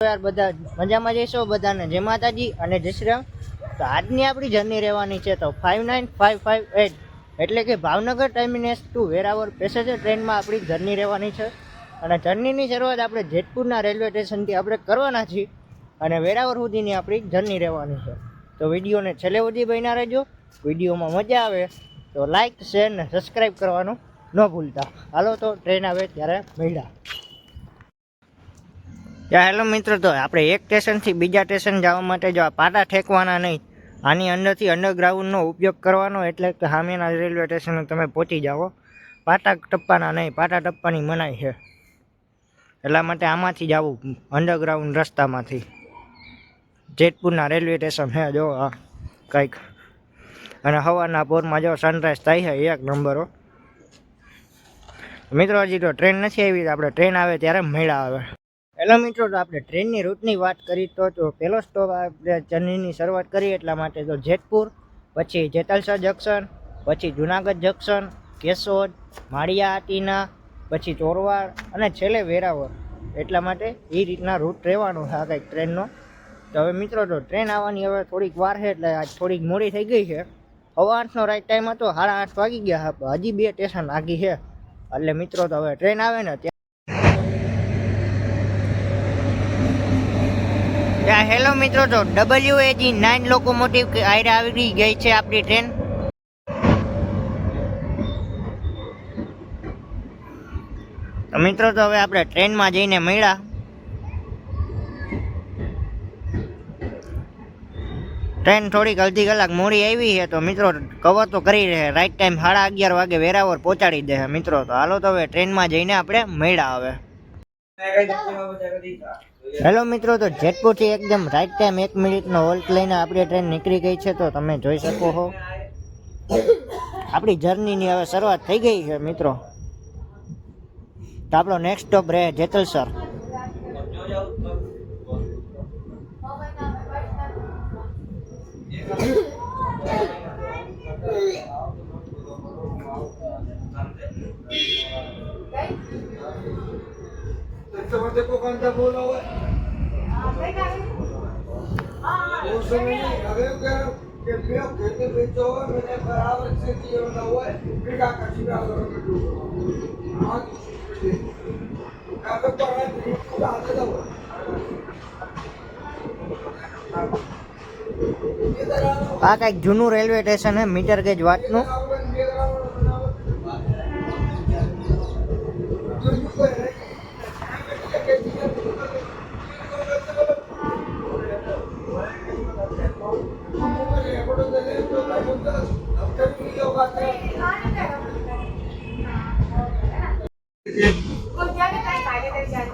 યાર બધા મજામાં જઈશો બધાને જય માતાજી અને જય શ્રી રામ। તો આજની આપણી જર્ની રહેવાની છે તો 59558 એટલે કે Bhavnagar terminus to Veraval passenger ટ્રેનમાં આપણી જર્ની રહેવાની છે। અને જર્નીની શરૂઆત આપણે જેતપુરના રેલવે સ્ટેશનથી આપણે કરવાના છીએ અને વેરાવળ સુધીની આપણી જર્ની રહેવાની છે। તો વિડીયોને છેલ્લે સુધી બન્યા રહેજો। વિડીયોમાં મજા આવે તો લાઇક શેર ને સબસ્ક્રાઈબ કરવાનું ન ભૂલતા। હાલો તો ટ્રેન આવે ત્યારે મળ્યા। હેલો મિત્રો, તો આપણે એક સ્ટેશનથી બીજા સ્ટેશન જવા માટે જો આ પાટા ઠેકવાના નહીં, આની અંદરથી અંડરગ્રાઉન્ડનો ઉપયોગ કરવાનો, એટલે કે સામેના રેલવે સ્ટેશને તમે પહોંચી જાઓ। પાટા ટપવાના નહીં, પાટા ટપવાની મનાઈ છે, એટલા માટે આમાંથી જવું અંડરગ્રાઉન્ડ રસ્તામાંથી। જેતપુરના રેલવે સ્ટેશન છે જો આ કંઈક, અને સવારના પોરમાં જો સનરાઈઝ થાય છે એક નંબરો। મિત્રો હજી તો ટ્રેન નથી આવી, આપણે ટ્રેન આવે ત્યારે મેળા આવે। હેલો મિત્રો, તો આપણે ટ્રેનની રૂટની વાત કરી તો પહેલો સ્ટોપ આપણે જર્નીની શરૂઆત કરી એટલા માટે તો જેતપુર, પછી જેતલસર જંકશન, પછી જુનાગઢ જંકશન, કેશોદ, માળિયા હાટીના, પછી ચોરવાડ અને છેલ્લે વેરાવળ। એટલા માટે એ રીતના રૂટ રહેવાનો છે આ કંઈક ટ્રેનનો। તો હવે મિત્રો, તો ટ્રેન આવવાની હવે થોડીક વાર છે, એટલે આજ થોડીક મોડી થઈ ગઈ છે। 8:15નો રાઈટ ટાઈમ હતો, 8:30 વાગી ગયા, હજી 2 સ્ટેશન આગી છે। એટલે મિત્રો, તો હવે ટ્રેન આવે ને હેલો મિત્રો, તો WAG9 લોકોમોટિવ આયરે આવી ગઈ છે આપણી ટ્રેન। તો મિત્રો, તો હવે આપણે ટ્રેનમાં જઈને મળ્યા। ટ્રેન થોડીક અડધી કલાક મોડી આવી છે, તો મિત્રો કવર તો કરી રહે, રાઈટ ટાઈમ 11:30 વાગે વેરાવળ પહોંચાડી દે મિત્રો। તો હાલો તો હવે ટ્રેનમાં જઈને આપણે મળ્યા હવે। હેલો મિત્રો, તો જેતપુરથી એકદમ રાઈટ ટાઈમ 1 મિનિટનો હોલ્ટ લઈને આપણી ટ્રેન નીકળી ગઈ છે। તો તમે જોઈ શકો છો આપણી જર્નીની હવે શરૂઆત થઈ ગઈ છે મિત્રો। તો આપણો નેક્સ્ટ સ્ટોપ રહે જેતલસર। देखो कौन सा बोला हुआ है वो समय नहीं अबे के पियो खेते बेचो मैंने बराबर से किया हुआ है बिगा का चिरा करो हां अब पर पूरा आते दो આ કંઈક જૂનું રેલવે સ્ટેશન છે મીટર ગેજ વાતનું।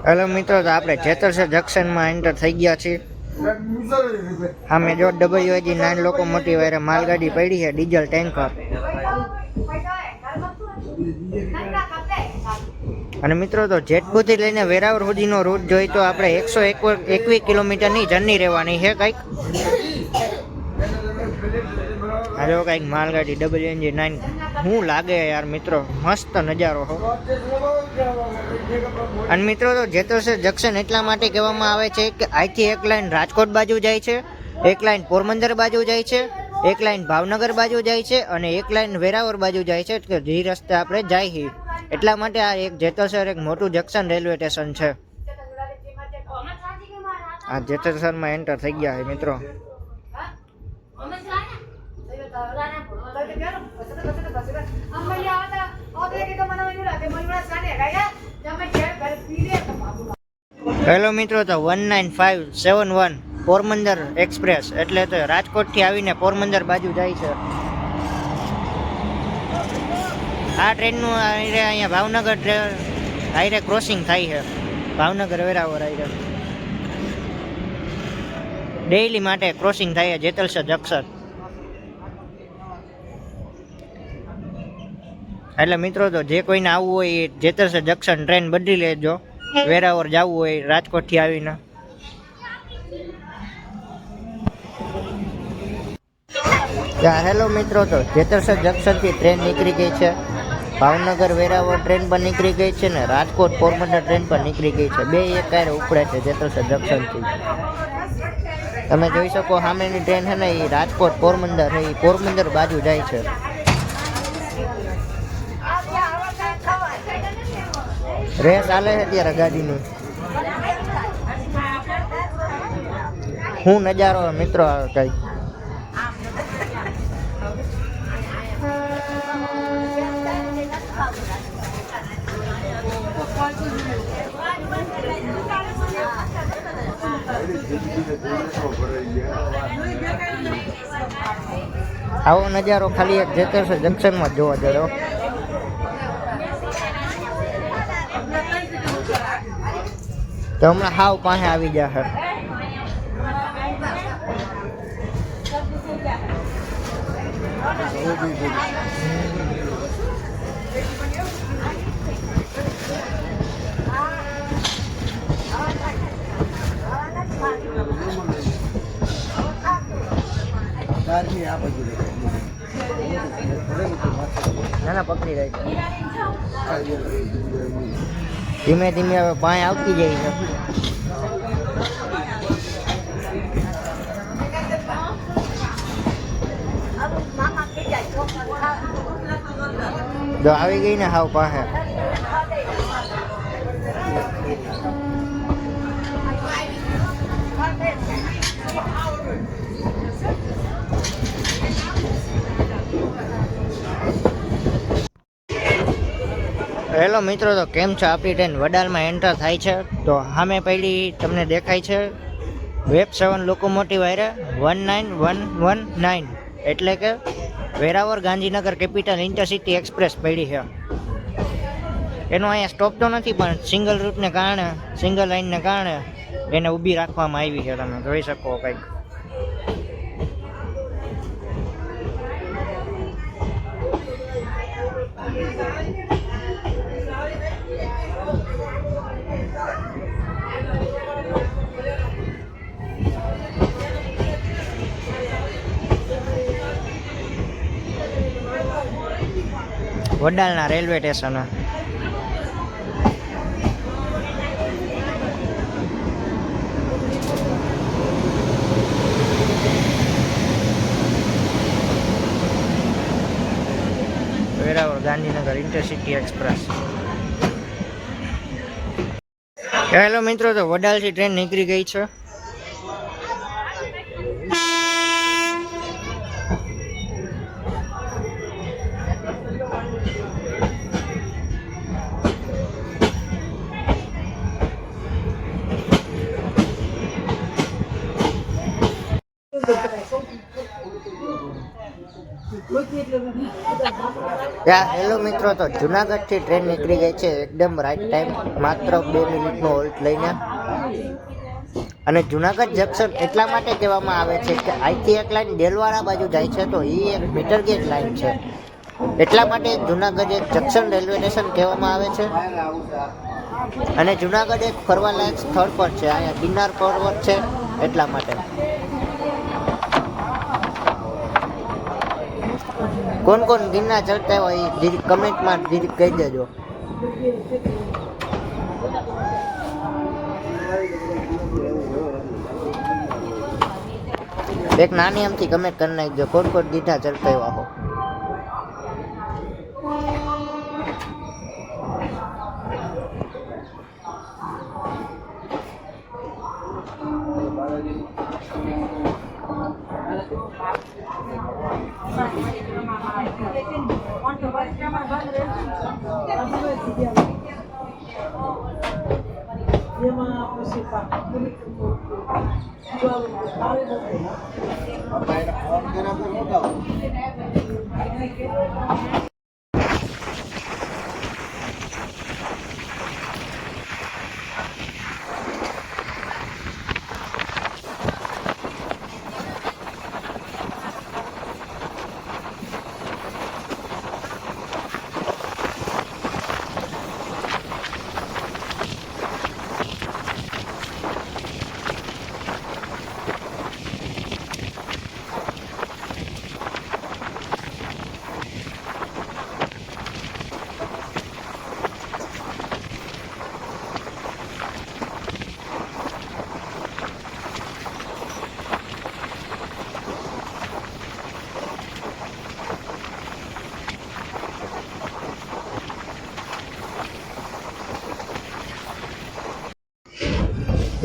હેલો મિત્રો, તો આપણે જેતલસર જંકશનમાં એન્ટર થઈ ગયા છીએ। સામે જો WAG9 લોકોમોટિવ વાળે માલગાડી પડી છે, ડીઝલ ટેન્કર। અને મિત્રો, તો જેતપુરથી લઈને વેરાવળ સુધીનો રૂટ જોઈ તો આપણે 121 કિલોમીટરની જર્ની રહેવાની છે કંઈક। આ જો કંઈક માલગાડી WAG9 શું લાગે યાર મિત્રો, મસ્ત નજારો હો। અને મિત્રો, તો જેતલસર જંકશન એટલા માટે કહેવામાં આવે છે કે અહીંથી એક લાઈન રાજકોટ બાજુ જાય છે, એક લાઈન પોરબંદર બાજુ જાય છે, એક લાઈન ભાવનગર બાજુ જાય છે અને એક લાઈન વેરાવળ બાજુ જાય છે, કે જે રસ્તે આપણે જઈએ। એટલા માટે આ એક જેતલસર એક મોટું જંકશન રેલવે સ્ટેશન છે। આ જેતલસરમાં એન્ટર થઈ ગયા છે મિત્રો। હેલો મિત્રો, તો 19571 પોરબંદર એક્સપ્રેસ એટલે તો રાજકોટથી આવીને પોરબંદર બાજુ જાય છે। આ ટ્રેનનું અહીંયા ભાવનગર આયરે ક્રોસિંગ થાય છે, ભાવનગર વેરાવળ આયરે ડેઈલી માટે ક્રોસિંગ થાય છે જેતલસર જંકશન। એટલે મિત્રો, તો જે કોઈને આવવું હોય એ જેતલસર જંકશન ટ્રેન બદલી લેજો, વેરાવળ જવું હોય રાજકોટથી આવીને। હેલો મિત્રો, તો જેતલસર જંકશનથી ટ્રેન નીકળી ગઈ છે। ભાવનગર વેરાવળ ટ્રેન પણ નીકળી ગઈ છે ને રાજકોટ પોરબંદર ટ્રેન પણ નીકળી ગઈ છે. બે એક કારે ઉપડે છે જેતલસર જંકશનથી. તમે જોઈ શકો સામેની ટ્રેન છે ને એ રાજકોટ પોરબંદર એ પોરબંદર બાજુ જાય છે. રેસ ચાલે છે અત્યારે ગાડીની. હું નજારો મિત્રો આવે કઈ. આવો નજારો ખાલી એક જેતલસર જંકશનમાં જ જોવા જડો. તો હમણાં હાવ પાસે આવી જશે. ના પકડી રહી છે. ધીમે ધીમે હવે પાણી આવતી જાય છે. જો આવી ગઈ ને હાવ પાસે. હેલો મિત્રો, તો કેમ છો? આપણી ટ્રેન વડાલમાં એન્ટર થાય છે તો સામે પહેલી તમને દેખાય છે વેબ 7 લોકોમોટિવ આયરે 19119 એટલે કે Veraval Gandhinagar capital intercity express પડી છે. એનો અહીંયા સ્ટોપ તો નથી પણ સિંગલ રૂટને કારણે સિંગલ લાઇનને કારણે એને ઊભી રાખવામાં આવી છે. તમે જોઈ શકો કંઈક. વડાલના railway station. Veraval Gandhinagar intercity express. Hello મિત્રો, તો વડાલથી ટ્રેન નીકળી ગઈ છે. હેલો મિત્રો, તો જુનાગઢથી ટ્રેન નીકળી ગઈ છે એકદમ રાઈટ ટાઈમ, માત્ર 2 મિનિટનો હોલ્ટ લઈને. અને જુનાગઢ જંકશન એટલા માટે કહેવામાં આવે છે કે અહીંથી એક લાઈન દેલવાડા બાજુ જાય છે તો એ એક મીટર ગેજ લાઈન છે, એટલા માટે જુનાગઢ એક જંકશન રેલવે સ્ટેશન કહેવામાં આવે છે. અને જુનાગઢ એક ફરવાલાયક સ્થળ પણ છે, અહીંયા ગિરનાર પર્વત છે એટલા માટે. કોણ કોણ ગિરનાર ચડતા હોય એ કમેન્ટમાં કહી દેજો. એક નાની આમથી કમેન્ટ કરી નાખજો કોણ કોણ ગિરનાર ચડતા એવા હો.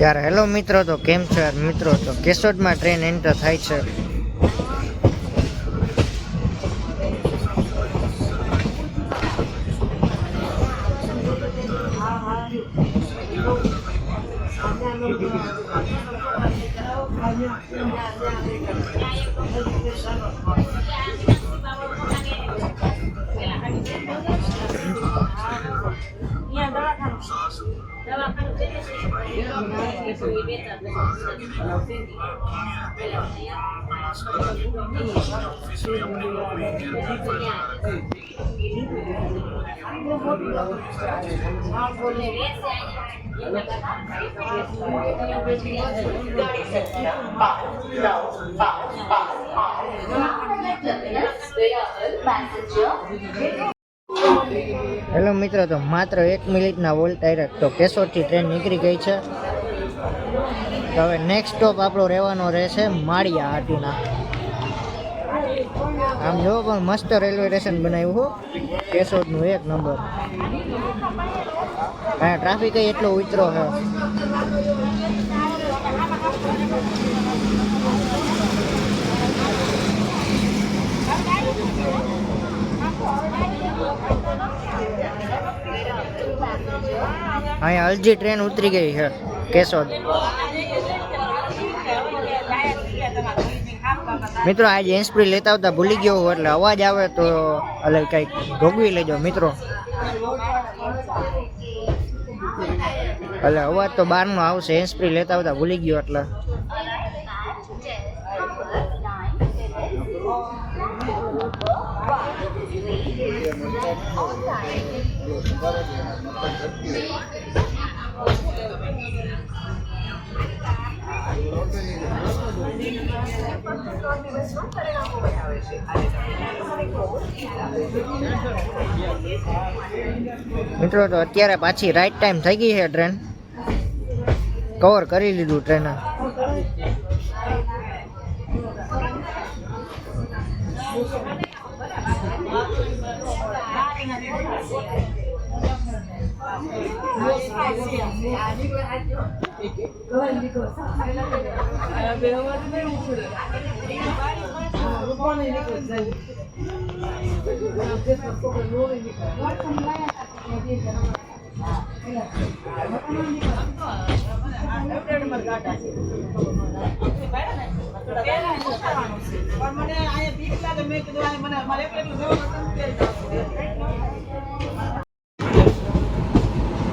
યાર હેલો મિત્રો, તો કેમ છો યાર મિત્રો? તો કેશોદમાં ટ્રેન એન્ટર થાય છે. હેલો મિત્રો, તો માત્ર 1 મિનિટના વોલ્ટ આવ્યા તો કેશોદથી ટ્રેન નીકળી ગઈ છે. તો હવે નેક્સ્ટ સ્ટોપ આપણો રહેવાનો રહેશે માળિયા હાટીના. આમ જો પણ મસ્ત રેલવે સ્ટેશન બનાવ્યું હો, કેશોદનું 1 નંબર. અહીંયા ટ્રાફિક એટલો ઉતરો છે. અહીંયા અલજી ટ્રેન ઉતરી ગઈ છે કેશોદ. મિત્રો આજે હેન્ડસ્પ્રી લેતા આવતા ભૂલી ગયો, એટલે અવાજ આવે તો એટલે કંઈક ભોગવી લેજો મિત્રો. એટલે અવાજ તો બહારનો આવશે, હેન્ડસ્પ્રી લેતા આવતા ભૂલી ગયો એટલે. મિત્રો તો અત્યારે પાછી રાઈટ ટાઈમ થઈ ગઈ છે. ટ્રેન કવર કરી લીધું ટ્રેન.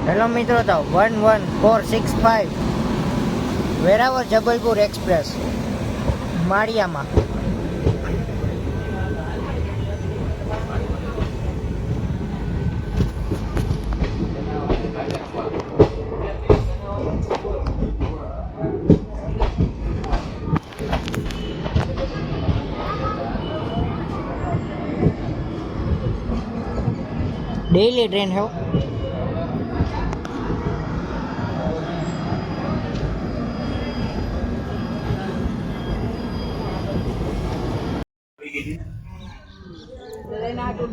હેલો મિત્રો, તો 11465 વેરાવળ જબલપુર એક્સપ્રેસ માળિયામાં. ડેઈલી ટ્રેન है.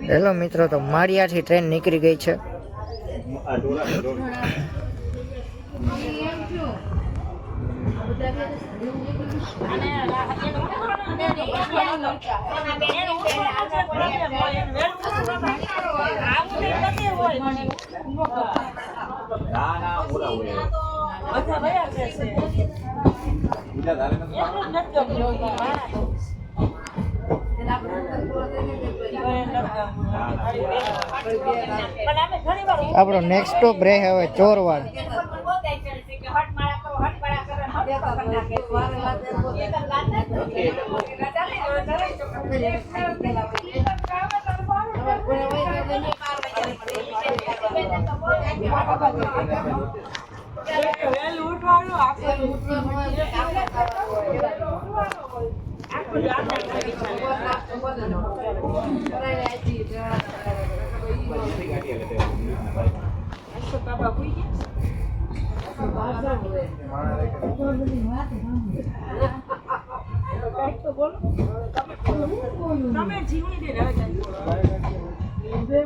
હેલો મિત્રો, તો માળિયાથી ટ્રેન નીકળી ગઈ છે. આપણો નેક્સ્ટ સ્ટોપ રહે હવે ચોરવાડ. તમે જીવણી દે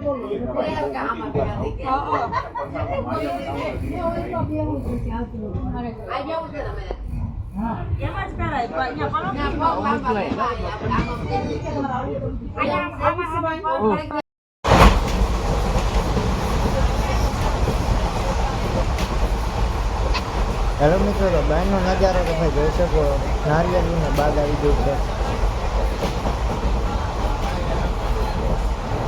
હેલો મિત્રો, તો બહારનો નજારો તમે જોઈ શકો, નારિયેળીને બાગ આવી ગયું છે.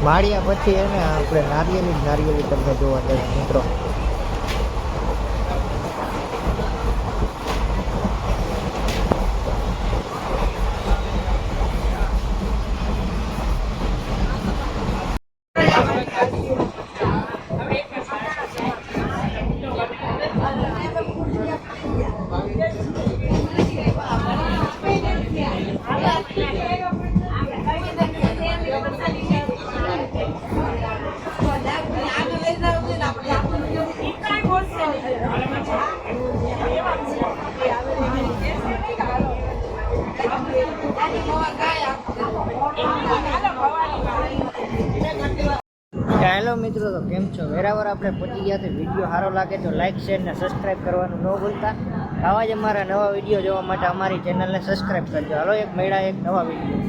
માળિયા પછી એને આપણે નારિયેળી તમને જોવા જઈએ મિત્રો. હેલો મિત્રો, તો કેમ છો? વેરાવર આપણે પહોંચી ગયા છે. વિડીયો સારો લાગે તો લાઇક શેર ને સબસ્ક્રાઈબ કરવાનું ન ભૂલતા. આવા જ અમારા નવા વિડીયો જોવા માટે અમારી ચેનલને સબસ્ક્રાઈબ કરજો. હાલો એક મળ્યા એક નવા વિડીયો.